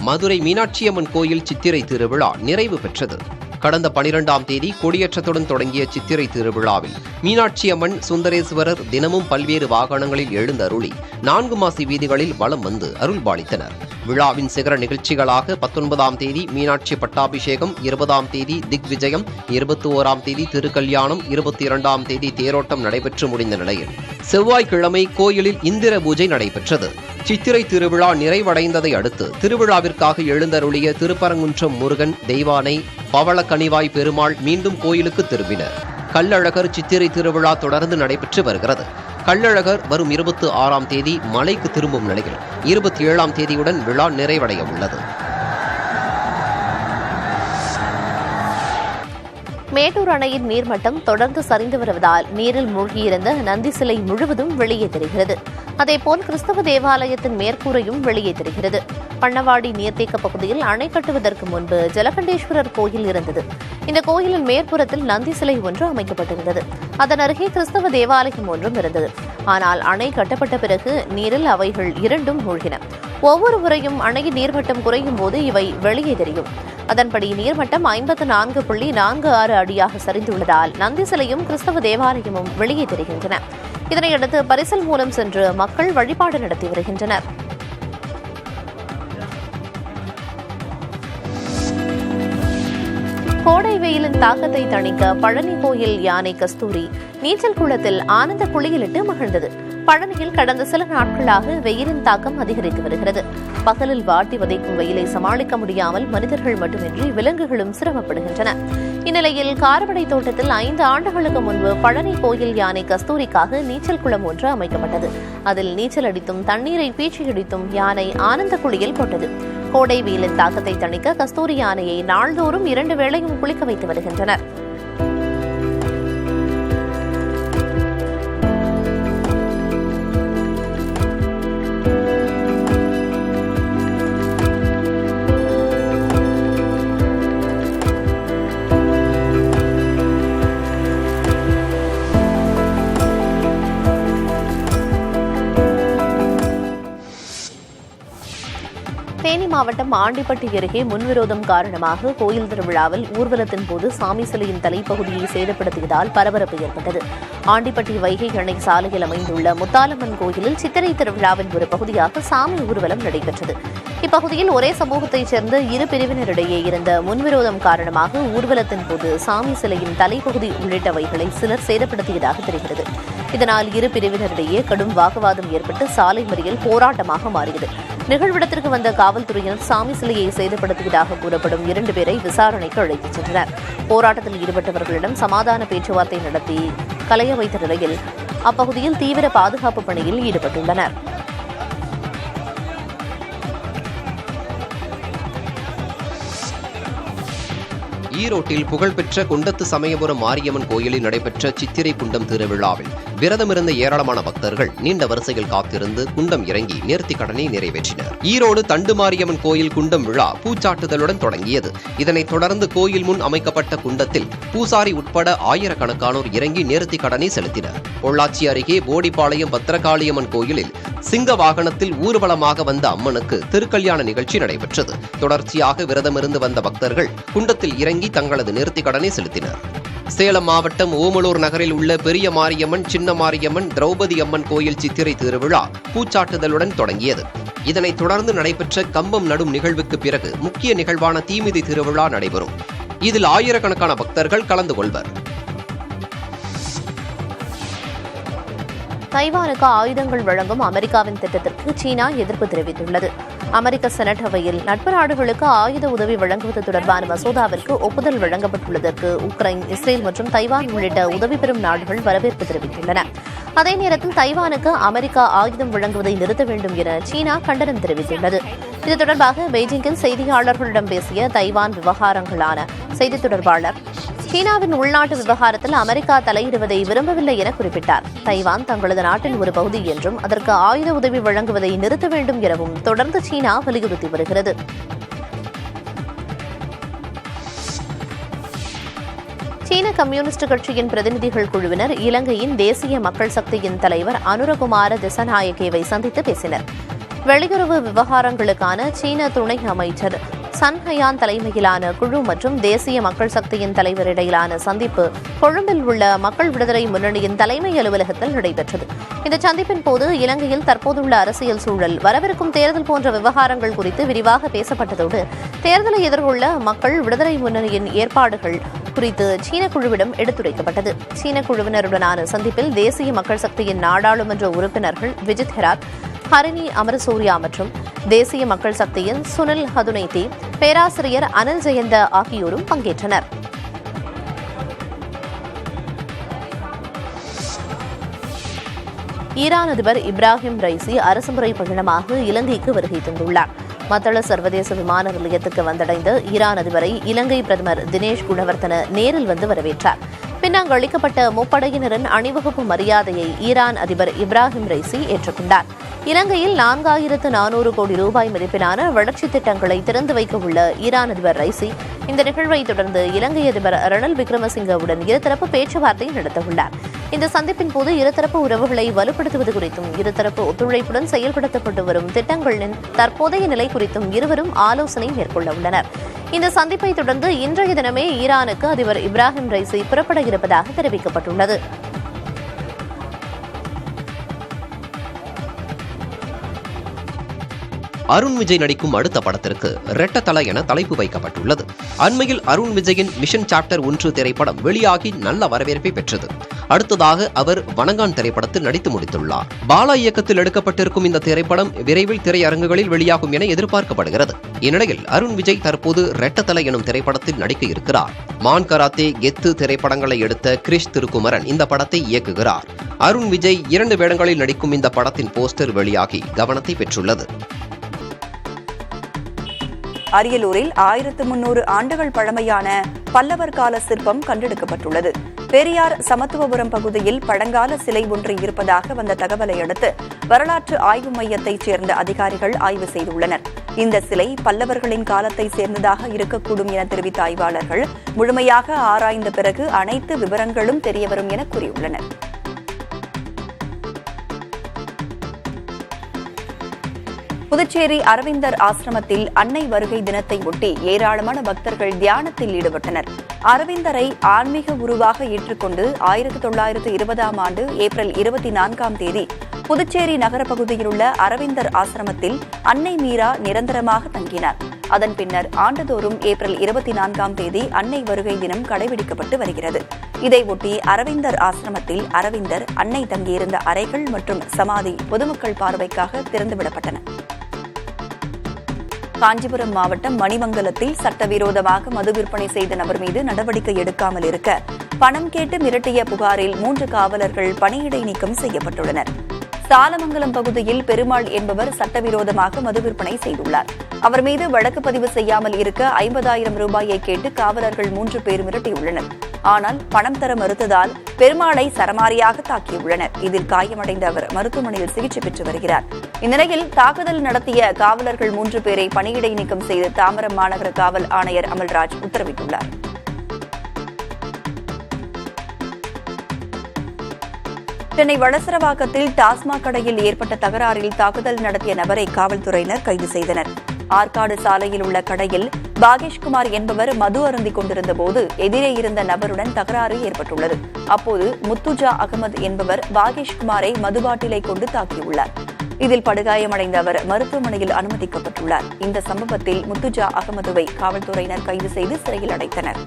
மதுரை மீனாட்சியம்மன் கோயில் சித்திரை திருவிழா நிறைவு பெற்றது. கடந்த 12ஆம் தேதி கொடியேற்றத்துடன் தொடங்கிய சித்திரை திருவிழாவில் மீனாட்சியம்மன் சுந்தரேஸ்வரர் தினமும் பல்வேறு வாகனங்களில் எழுந்தருளி 4 மாசி வீதிகளில் வலம் வந்து அருள்பாலித்தனர். விழாவின் சிகர நிகழ்ச்சிகளாக 19ஆம் தேதி மீனாட்சி பட்டாபிஷேகம், 20ஆம் தேதி திக்விஜயம், 21ஆம் தேதி திருக்கல்யாணம், 22ஆம் தேதி தேரோட்டம் நடைபெற்று முடிந்த நிலையில் செவ்வாய்க்கிழமை கோயிலில் இந்திர பூஜை நடைபெற்றது. சித்திரை திருவிழா நிறைவடைந்ததை அடுத்து திருவிழாவிற்காக எழுந்தருளிய திருப்பரங்குன்றம் முருகன், தெய்வானை, பவளக்கனிவாய் பெருமாள் மீண்டும் கோயிலுக்கு திரும்பினர். கள்ளழகர் சித்திரை திருவிழா தொடர்ந்து நடைபெற்று வருகிறது. கள்ளழகர் வரும் 26ஆம் தேதி மலைக்கு திரும்பும் நிலையில் 27ஆம் தேதியுடன் விழா நிறைவடைய உள்ளது. மேட்டூர் அணையின் நீர்மட்டம் தொடர்ந்து சரிந்து வருவதால் நீரில் மூழ்கியிருந்த நந்தி சிலை முழுவதும் வெளியே தெரிகிறது. அதேபோல் கிறிஸ்தவ தேவாலயத்தின் மேற்கூரையும் வெளியே தெரிகிறது. பண்ணவாடி நீர்த்தேக்க பகுதியில் அணை கட்டுவதற்கு முன்பு ஜலகண்டேஸ்வரர் கோயில் இருந்தது. இந்த கோயிலின் மேற்புறத்தில் நந்தி சிலை ஒன்று அமைக்கப்பட்டிருந்தது. அதன் அருகே கிறிஸ்தவ தேவாலயம் ஒன்றும் இருந்தது. ஆனால் அணை கட்டப்பட்ட பிறகு நீரில் அவைகள் இரண்டும் மூழ்கின. ஒவ்வொரு முறையும் அணையின் நீர்மட்டம் குறையும் போது இவை வெளியே தெரியும். அதன்படி நீர்மட்டம் 54.46 அடியாக சரிந்துள்ளதால் நந்தி சிலையும் கிறிஸ்தவ தேவாலயமும் வெளியே தெரிகின்றன. இதனையடுத்து பரிசல் மூலம் சென்று மக்கள் வழிபாடு நடத்தி வருகின்றனர். கோடை வெயிலின் தாக்கத்தை தணிக்க பழனி கோயில் யானை கஸ்தூரி நீச்சல் குளத்தில் ஆனந்த குளியலிட்டு மகிழ்ந்தது. பழனியில் கடந்த சில நாட்களாக வெயிலின் தாக்கம் அதிகரித்து வருகிறது. பகலில் வாட்டி வதைக்கும் வெயிலை சமாளிக்க முடியாமல் மனிதர்கள் மட்டுமின்றி விலங்குகளும் சிரமப்படுகின்றன. இந்நிலையில் காரமடை தோட்டத்தில் 5 ஆண்டுகளுக்கு முன்பு பழனி கோயில் யானை கஸ்தூரிக்காக நீச்சல் குளம் ஒன்று அமைக்கப்பட்டது. அதில் நீச்சல் அடித்தும் தண்ணீரை பீச்சியடித்தும் யானை ஆனந்த குளியல் போட்டது. கோடை வெயிலின் தாக்கத்தை தணிக்க கஸ்தூரி யானையை நாள்தோறும் 2 வேளையும் குளிக்க வைத்து வருகின்றனர். தேனி மாவட்டம் ஆண்டிப்பட்டி அருகே முன்விரோதம் காரணமாக கோயில் திருவிழாவில் ஊர்வலத்தின் போது சாமி சிலையின் தலைப்பகுதியை சேதப்படுத்தியதால் பரபரப்பு ஏற்பட்டது. ஆண்டிப்பட்டி வைகை அணை சாலையில் அமைந்துள்ள முத்தாலம்மன் கோயிலில் சித்திரை திருவிழாவின் ஒரு பகுதியாக சாமி ஊர்வலம் நடைபெற்றது. இப்பகுதியில் ஒரே சமூகத்தைச் சேர்ந்த 2 பிரிவினரிடையே இருந்த முன்விரோதம் காரணமாக ஊர்வலத்தின் போது சாமி சிலையின் தலைப்பகுதி உள்ளிட்டவைகளை சிலர் சேதப்படுத்தியதாக தெரிகிறது. இதனால் 2 பிரிவினரிடையே கடும் வாக்குவாதம் ஏற்பட்டு சாலை மறியல் போராட்டமாக மாறியது. நிகழ்விடத்திற்கு வந்த காவல்துறையினர் சாமி சிலையை சேதப்படுத்தியதாக கூறப்படும் 2 பேரை விசாரணைக்கு அழைத்துச் சென்றனர். போராட்டத்தில் ஈடுபட்டவர்களிடம் சமாதான பேச்சுவார்த்தை நடத்தி கலைய வைத்த நிலையில் அப்பகுதியில் தீவிர பாதுகாப்பு பணியில் ஈடுபட்டுள்ளனர். ஈரோட்டில் புகழ்பெற்ற குண்டத்து சமயபுரம் மாரியம்மன் கோயிலில் நடைபெற்ற சித்திரை குண்டம் திருவிழாவில் விரதமிருந்த ஏராளமான பக்தர்கள் நீண்ட வரிசையில் காத்திருந்து குண்டம் இறங்கி நேர்த்திக் கடனை நிறைவேற்றினர். ஈரோடு தண்டு மாரியம்மன் கோயில் குண்டம் விழா பூச்சாட்டுதலுடன் தொடங்கியது. இதனைத் தொடர்ந்து கோயில் முன் அமைக்கப்பட்ட குண்டத்தில் பூசாரி உட்பட ஆயிரக்கணக்கானோர் இறங்கி நேர்த்திக் கடனை செலுத்தினர். பொள்ளாச்சி அருகே போடிப்பாளையம் பத்திரகாளியம்மன் கோயிலில் சிங்க வாகனத்தில் ஊர்வலமாக வந்த அம்மனுக்கு திருக்கல்யாண நிகழ்ச்சி நடைபெற்றது. தொடர்ச்சியாக விரதமிருந்து வந்த பக்தர்கள் குண்டத்தில் இறங்கி தங்களது நேர்த்திக் கடனை செலுத்தினர். சேலம் மாவட்டம் ஓமலூர் நகரில் உள்ள பெரிய மாரியம்மன், சின்ன மாரியம்மன், திரௌபதி அம்மன் கோயில் சித்திரை திருவிழா பூச்சாட்டுதலுடன் தொடங்கியது. இதனைத் தொடர்ந்து நடைபெற்ற கம்பம் நடும் நிகழ்வுக்கு பிறகு முக்கிய நிகழ்வான தீமிதி திருவிழா நடைபெறும். இதில் ஆயிரக்கணக்கான பக்தர்கள் கலந்து கொள்வர். தைவானுக்கு ஆயுதங்கள் வழங்கும் அமெரிக்காவின் திட்டத்திற்கு சீனா எதிர்ப்பு தெரிவித்துள்ளது. அமெரிக்க செனட் அவையில் நட்பு நாடுகளுக்கு ஆயுத உதவி வழங்குவது தொடர்பான மசோதாவிற்கு ஒப்புதல் வழங்கப்பட்டுள்ளதற்கு உக்ரைன், இஸ்ரேல் மற்றும் தைவான் உள்ளிட்ட உதவி பெறும் நாடுகள் வரவேற்பு தெரிவித்துள்ளன. அதே நேரத்தில் தைவானுக்கு அமெரிக்கா ஆயுதம் வழங்குவதை நிறுத்த வேண்டும் என சீனா கண்டனம் தெரிவித்துள்ளது. இது தொடர்பாக பெய்ஜிங்கில் செய்தியாளர்களிடம் பேசிய தைவான் விவகாரங்களான செய்தி தொடர்பாளர் சீனாவின் உள்நாட்டு விவகாரத்தில் அமெரிக்கா தலையிடுவதை விரும்பவில்லை என குறிப்பிட்டார். தைவான் தங்களது நாட்டின் ஒரு பகுதி என்றும் அதற்கு ஆயுத உதவி வழங்குவதை நிறுத்த வேண்டும் எனவும் தொடர்ந்து சீனா வலியுறுத்தி வருகிறது. சீன கம்யூனிஸ்ட் கட்சியின் பிரதிநிதிகள் குழுவினர் இலங்கையின் தேசிய மக்கள் சக்தியின் தலைவர் அனுரகுமார திசநாயக்கேவை சந்தித்து பேசினர். வெளியுறவு விவகாரங்களுக்கான சீன துணை அமைச்சர் சன் ஹயான் தலைமையிலான குழு மற்றும் தேசிய மக்கள் சக்தியின் தலைவர் இடையிலான சந்திப்பு கொழும்பில் உள்ள மக்கள் விடுதலை முன்னணியின் தலைமை அலுவலகத்தில் நடைபெற்றது. இந்த சந்திப்பின் போது இலங்கையில் தற்போதுள்ள அரசியல் சூழல், வரவிருக்கும் தேர்தல் போன்ற விவகாரங்கள் குறித்து விரிவாக பேசப்பட்டதோடு தேர்தலை எதிர்கொள்ள மக்கள் விடுதலை முன்னணியின் ஏற்பாடுகள் குறித்து சீன குழுவிடம் எடுத்துரைக்கப்பட்டது. சீன குழுவினருடனான சந்திப்பில் தேசிய மக்கள் சக்தியின் நாடாளுமன்ற உறுப்பினர்கள் விஜித் ஹெராத், ஹரிணி அமரசூர்யா மற்றும் தேசிய மக்கள் சக்தியின் சுனில் ஹதுனைதி, பேராசிரியர் அனில் ஜெயந்த ஆகியோரும் பங்கேற்றனர். ஈரான் அதிபர் இப்ராஹிம் ரைசி அரசுமுறை பயணமாக இலங்கைக்கு வருகை தந்துள்ளார். மத்தள சர்வதேச விமான நிலையத்துக்கு வந்தடைந்த ஈரான் அதிபரை இலங்கை பிரதமர் தினேஷ் குணவர்த்தன நேரில் வந்து வரவேற்றார். பின்னர் அளிக்கப்பட்ட முப்படையினரின் அணிவகுப்பு மரியாதையை ஈரான் அதிபர் இப்ராஹிம் ரைசி ஏற்றுக்கொண்டார். இலங்கையில் 4400 கோடி ரூபாய் மதிப்பிலான வளர்ச்சித் திட்டங்களை திறந்து வைக்க உள்ள ஈரான் அதிபர் ரைசி இந்த நிகழ்வை தொடர்ந்து இலங்கை அதிபர் ரணில் விக்ரமசிங்கவுடன் இருதரப்பு பேச்சுவார்த்தை நடத்தவுள்ளார். இந்த சந்திப்பின் போது இருதரப்பு உறவுகளை வலுப்படுத்துவது குறித்தும் இருதரப்பு ஒத்துழைப்புடன் செயல்படுத்தப்பட்டு வரும் திட்டங்களின் தற்போதைய நிலை குறித்தும் இருவரும் ஆலோசனை மேற்கொள்ள உள்ளனர். இந்த சந்திப்பை தொடர்ந்து இன்றைய தினமே ஈரானுக்கு அதிபர் இப்ராஹிம் ரைசி புறப்பட இருப்பதாக தெரிவிக்கப்பட்டுள்ளது. அருண் விஜய் நடிக்கும் அடுத்த படத்திற்கு ரெட்ட தல என தலைப்பு வைக்கப்பட்டுள்ளது. அண்மையில் அருண் விஜயின் மிஷன் சாப்டர் 1 திரைப்படம் வெளியாகி நல்ல வரவேற்பை பெற்றது. அடுத்ததாக அவர் வணங்கான் திரைப்படத்தில் நடித்து முடித்துள்ளார். பாலா இயக்கத்தில் எடுக்கப்பட்டிருக்கும் இந்த திரைப்படம் விரைவில் திரையரங்குகளில் வெளியாகும் என எதிர்பார்க்கப்படுகிறது. இந்நிலையில் அருண் விஜய் தற்போது ரெட்ட தல எனும் திரைப்படத்தில் நடிக்க இருக்கிறார். மான் கராத்தே, கெத்து திரைப்படங்களை எடுத்த கிரிஷ் திருக்குமரன் இந்த படத்தை இயக்குகிறார். அருண் விஜய் 2 வேடங்களில் நடிக்கும் இந்த படத்தின் போஸ்டர் வெளியாகி கவனத்தை பெற்றுள்ளது. அரியலூரில் 1300 ஆண்டுகள் பழமையான பல்லவர் கால சிற்பம் கண்டெடுக்கப்பட்டுள்ளது. பெரியார் சமத்துவபுரம் பகுதியில் பழங்கால சிலை ஒன்று இருப்பதாக வந்த தகவலை அடுத்து வரலாற்று ஆய்வு மையத்தைச் சேர்ந்த அதிகாரிகள் ஆய்வு செய்துள்ளனர். இந்த சிலை பல்லவர்களின் காலத்தை சேர்ந்ததாக இருக்கக்கூடும் என தெரிவித்த ஆய்வாளர்கள் முழுமையாக ஆராய்ந்த பிறகு அனைத்து விவரங்களும் தெரியவரும் என கூறியுள்ளனர். புதுச்சேரி அரவிந்தர் ஆசிரமத்தில் அன்னை வருகை தினத்தை ஒட்டி ஏராளமான பக்தர்கள் தியானத்தில் ஈடுபட்டனர். அரவிந்தரை ஆன்மீக குருவாக ஏற்றுக்கொண்டு 1920ஆம் ஆண்டு ஏப்ரல் 24ஆம் தேதி புதுச்சேரி நகர பகுதியிலுள்ள அரவிந்தர் ஆசிரமத்தில் அன்னை மீரா நிரந்தரமாக தங்கினார். அதன் பின்னர் ஆண்டுதோறும் ஏப்ரல் 24ஆம் தேதி அன்னை வருகை தினம் கடைபிடிக்கப்பட்டு வருகிறது. இதையொட்டி அரவிந்தர் ஆசிரமத்தில் அரவிந்தர், அன்னை தங்கியிருந்த அறைகள் மற்றும் சமாதி பொதுமக்கள் பார்வைக்காக திறந்துவிடப்பட்டன. காஞ்சிபுரம் மாவட்டம் மணிமங்கலத்தில் சட்டவிரோதமாக மது விற்பனை செய்த நபர் மீது நடவடிக்கை எடுக்காமல் இருக்க பணம் கேட்டு மிரட்டிய புகாரில் 3 காவலர்கள் பணியிடை நீக்கம் செய்யப்பட்டுள்ளனர். சாலமங்கலம் பகுதியில் பெருமாள் என்பவர் சட்டவிரோதமாக மது விற்பனை செய்துள்ளார். அவர் மீது வழக்கு பதிவு செய்யாமல் இருக்க 50,000 ரூபாயை கேட்டு காவலர்கள் 3 பேர் மிரட்டியுள்ளனர். ஆனால் பணம் தர மறுத்ததால் பெருமாளை சரமாரியாக தாக்கியுள்ளனர். இதில் காயமடைந்த அவர் மருத்துவமனையில் சிகிச்சை பெற்று வருகிறார். இந்நிலையில் தாக்குதல் நடத்திய காவலர்கள் 3 பேரை பணியிடை நீக்கம் செய்து தாம்பரம் மாநகர காவல் ஆணையர் அமல்ராஜ் உத்தரவிட்டுள்ளார். சென்னை வளசரவாக்கத்தில் டாஸ்மாக் கடையில் ஏற்பட்ட தகராறில் தாக்குதல் நடத்திய நபரை காவல்துறையினர் கைது செய்தனர். ஆற்காடு சாலையில் உள்ள கடையில் பாகேஷ்குமார் என்பவர் மது அருந்திக் கொண்டிருந்த போது எதிரே இருந்த நபருடன் தகராறு ஏற்பட்டுள்ளது. அப்போது முத்துஜா அகமது என்பவர் பாகேஷ்குமாரை மதுபாட்டிலை கொண்டு தாக்கியுள்ளார். இதில் படுகாயமடைந்த அவர் மருத்துவமனையில் அனுமதிக்கப்பட்டுள்ளார். இந்த சம்பவத்தில் முத்துஜா அகமதுவை காவல்துறையினர் கைது செய்து சிறையில் அடைத்தனர்.